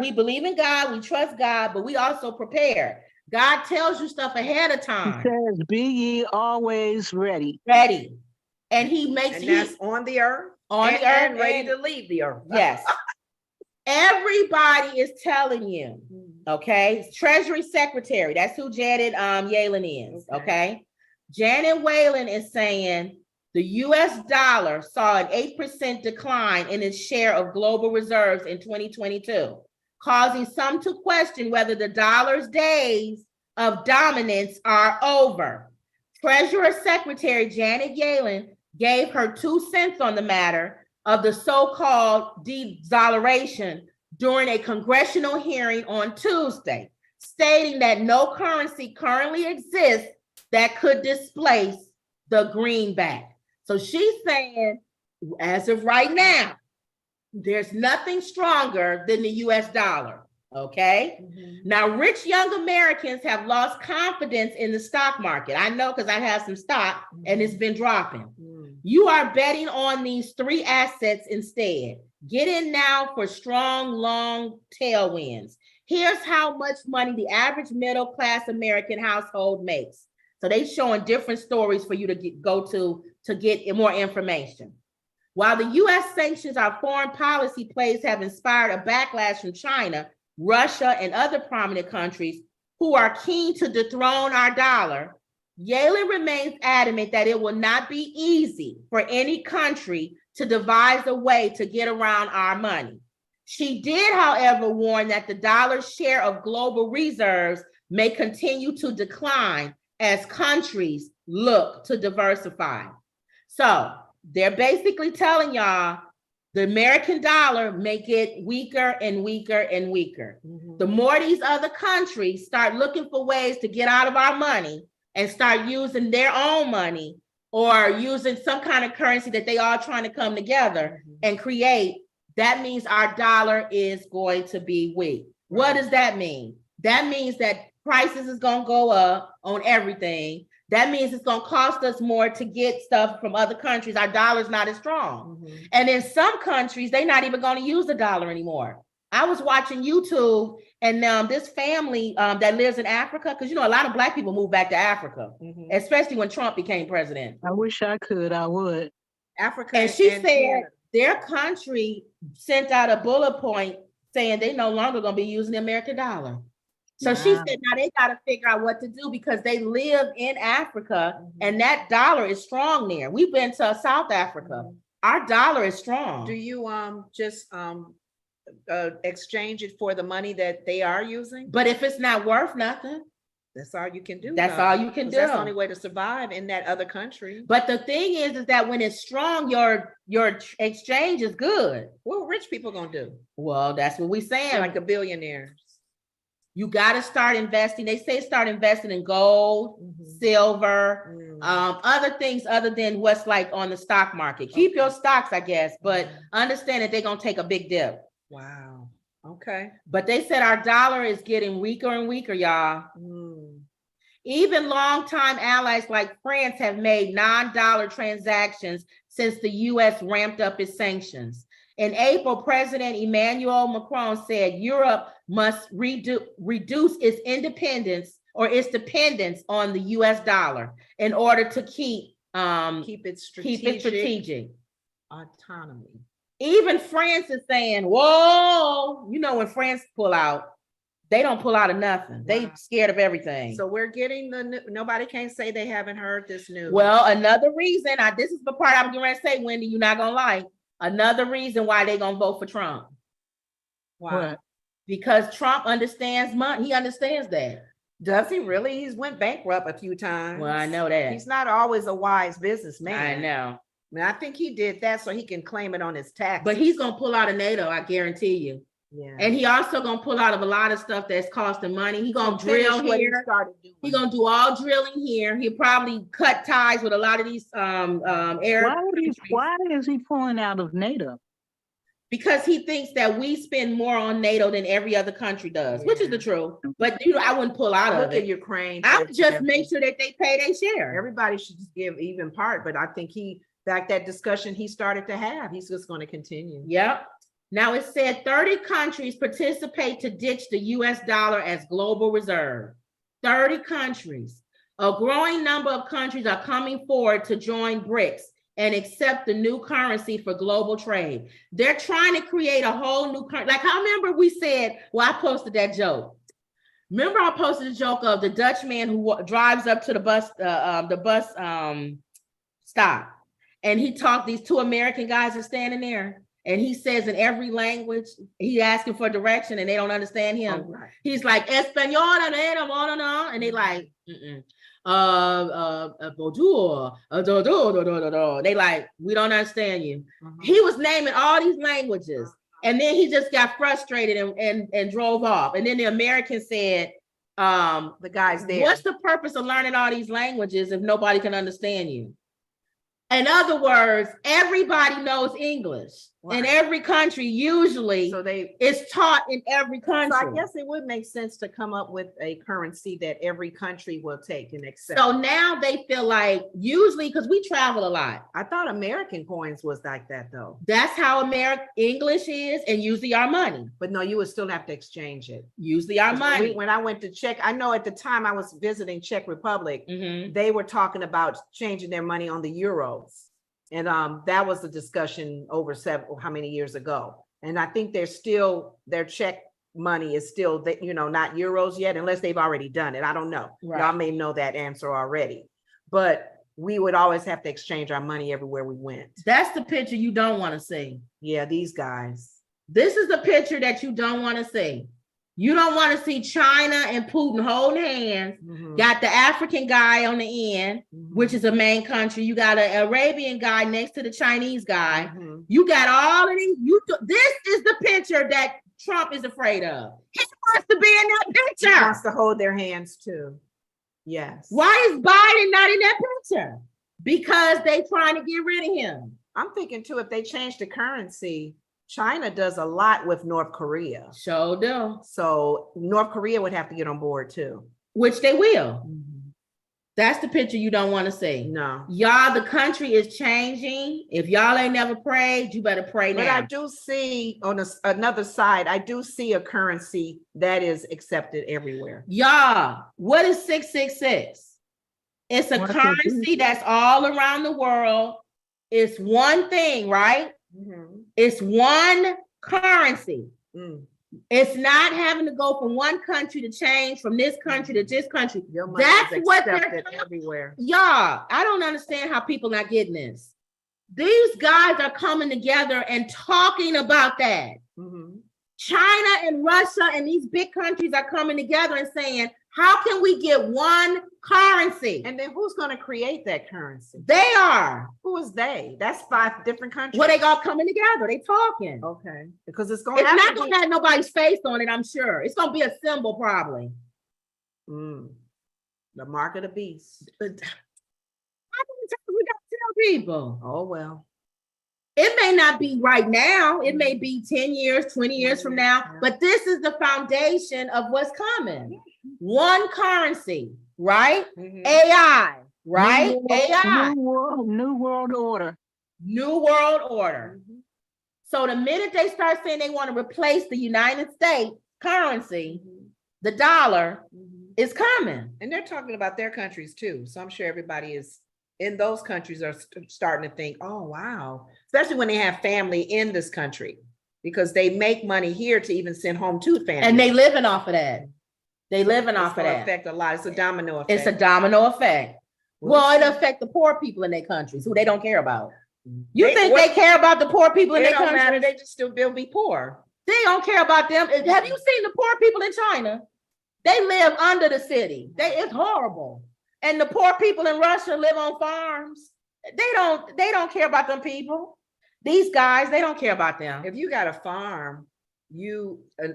we believe in God, we trust God, but we also prepare. God tells you stuff ahead of He time. says, "Be ye always ready." Ready. And he makes And that's on the earth. And ready to leave the earth. Yes. Everybody is telling you, okay? Treasury Secretary, that's who Janet Yellen is, okay? Janet Yellen is saying the US dollar saw an 8% decline in its share of global reserves in 2022, causing some to question whether the dollar's days of dominance are over. Treasurer Secretary Janet Yellen gave her 2 cents on the matter of the so-called de-dollarization during a congressional hearing on Tuesday, stating that no currency currently exists that could displace the greenback. So she's saying, as of right now, there's nothing stronger than the US dollar, okay? Now, rich young Americans have lost confidence in the stock market. I know because I have some stock and it's been dropping. You are betting on these 3 assets instead. Get in now for strong, long tailwinds. Here's how much money the average middle-class American household makes. So they're showing different stories for you to go to get more information. While the U.S. sanctions our foreign policy plays have inspired a backlash from China, Russia, and other prominent countries who are keen to dethrone our dollar, Yellen remains adamant that it will not be easy for any country to devise a way to get around our money. She did, however, warn that the dollar's share of global reserves may continue to decline as countries look to diversify. So they're basically telling y'all the American dollar may get weaker and weaker and weaker. The more these other countries start looking for ways to get out of our money and start using their own money or using some kind of currency that they all trying to come together and create, that means our dollar is going to be weak. What does that mean? That means that prices is going to go up on everything. That means it's going to cost us more to get stuff from other countries. Our dollar's not as strong. And in some countries, they're not even going to use the dollar anymore. I was watching YouTube and this family that lives in Africa, because, you know, a lot of Black people moved back to Africa, especially when Trump became president. I wish I could. I would. Africa. And she said their country sent out a bullet point saying they no longer going to be using the American dollar. So she said now they got to figure out what to do because they live in Africa and that dollar is strong there. We've been to South Africa. Our dollar is strong. Do you just exchange it for the money that they are using? But if it's not worth nothing, that's all you can do. That's all you can do. That's the only way to survive in that other country. But the thing is that when it's strong, your exchange is good. What rich people gonna do? Well, that's what we're saying. Like the billionaires. You got to start investing. They say start investing in gold, silver, other things other than what's like on the stock market. Keep your stocks, I guess, but understand that they're going to take a big dip. Wow. Okay. But they said our dollar is getting weaker and weaker, y'all. Even longtime allies like France have made non-dollar transactions since the U.S. ramped up its sanctions. In April, President Emmanuel Macron said Europe must reduce its independence or its dependence on the U.S. dollar in order to keep its strategic autonomy. Even France is saying, whoa, you know, when France pull out, they don't pull out of nothing. They scared of everything. So we're getting nobody can say they haven't heard this news. Well, another reason, this is the part I'm going to say, Wendy, you're not going to like. Another reason why they're going to vote for Trump. Why? Because Trump understands money. He understands that. Does he really? He's went bankrupt a few times. Well, I know that. He's not always a wise businessman. I know. I mean, I think he did that so he can claim it on his taxes. But he's going to pull out of NATO, I guarantee you. Yeah. And he also going to pull out of a lot of stuff that's costing money. He's going to drill here. He's going to do all drilling here. He'll probably cut ties with a lot of these Arab countries. Why is he pulling out of NATO? Because he thinks that we spend more on NATO than every other country does, which is the truth. But I wouldn't pull out of it. Look at Ukraine. I would just make sure that they pay their share. Everybody should just give even part, but I think that discussion he started to have, he's just going to continue. Yep. Now it said 30 countries participate to ditch the US dollar as global reserve. 30 countries. A growing number of countries are coming forward to join BRICS and accept the new currency for global trade. They're trying to create a whole new currency. Like I remember we said, well, I posted that joke. Remember I posted a joke of the Dutch man who drives up to the bus stop. And he talked, these two American guys are standing there. And he says in every language, he asking for direction and they don't understand him. Oh, right. He's like, Espanol, and they like, bonjour, they like, we don't understand you. He was naming all these languages. And then he just got frustrated and drove off. And then the American said, The guy's there. what's the purpose of learning all these languages if nobody can understand you? In other words, everybody knows English. Right. In every country, usually So they, it's taught in every country. so I guess it would make sense to come up with a currency that every country will take and accept. So now they feel like, usually, because we travel a lot. I thought American coins was like that though. That's how English is, and usually our money. But no, you would still have to exchange it. Usually our money. When I went to Czech, I know at the time I was visiting Czech Republic, Mhm. they were talking about changing their money on the euros. And that was the discussion over how many years ago. And I think their Czech money is still, not euros yet, unless they've already done it. I don't know. Right. Y'all may know that answer already. But we would always have to exchange our money everywhere we went. That's the picture you don't want to see. Yeah, these guys. This is the picture that you don't want to see. You don't want to see China and Putin holding hands. Mhm. Got the African guy on the end, Mhm. which is a main country. You got an Arabian guy next to the Chinese guy. Mhm. You got all of these. This is the picture that Trump is afraid of. He wants to be in that He picture. wants to hold their hands too. Yes. Why is Biden not in that picture? Because they trying to get rid of him. I'm thinking too, if they change the currency, China does a lot with North Korea. Sure do. So North Korea would have to get on board too. Which they will. That's the picture you don't want to see. No. Y'all, the country is changing. If y'all ain't never prayed, you better pray But now. I do see on another side, I do see a currency that is accepted everywhere. Y'all, what is 666? It's a What is it? currency that's all around the world. It's one thing, right? It's one currency. Mm. It's not having to go from one country to change from this country to this country. Your money That's is what they're accepted talking- everywhere. Y'all, I don't understand how people not getting this. These guys are coming together and talking about that. Mhm. China and Russia and these big countries are coming together and saying, how can we get one currency? And then who's going to create that currency? They are. Who is they? That's 5 different countries. Well, they all coming together. They talking. Okay. Because it's going to It's have not to going be. to have nobody's face on it, I'm sure. It's going to be a symbol probably. Mm. The mark of the beast. How many times we got to tell people? Oh, well. It may not be right now. It may be 10 years, 20 years from now, but this is the foundation of what's coming. One currency, right? Mhm. AI, right? AI, New world order. new world order. Mhm. So the minute they start saying they want to replace the United States currency, the dollar Mhm. is coming. And they're talking about their countries too. So I'm sure everybody is in those countries are starting to think, oh, wow. Especially when they have family in this country because they make money here to even send home to family. And they living off of that. They living It's off of gonna that. affect a lot. It's a domino effect. It's a domino effect. Well, it affect the poor people in their countries who they don't care about. You think they care about the poor people in It their don't matter. countries? They just still be poor. They don't care about them. Have you seen the poor people in China? They live under the city. It's horrible. And the poor people in Russia live on farms. They don't care about them people. These guys, they don't care about them. If you got a farm,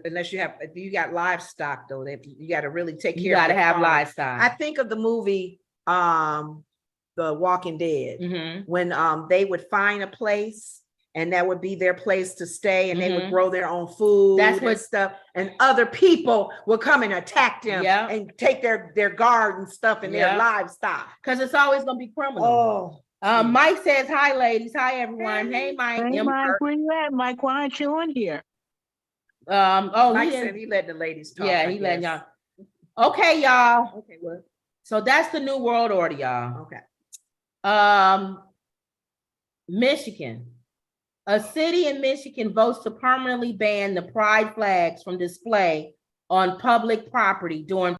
unless you got livestock though, you got to really take care. You got to of the have farm. livestock. I think of the movie, The Walking Dead, Mhm. when they would find a place and that would be their place to stay, and they would Mhm. grow their own food. That's and what- stuff, and other people would come and attack them Yeah. and take their garden stuff and Yeah. their livestock. Because it's always gonna be criminal. Oh, Mike says, hi, ladies. Hi, everyone. Hey, Mike. Hey, And Mike, Mark. where you at, Mike? Why aren't you in here? Oh, Mike he said didn't. he let the ladies talk. Yeah, I he letting guess. y'all. Okay, y'all. Okay, well, So that's the new world order, y'all. okay. Michigan. A city in Michigan votes to permanently ban the pride flags from display on public property during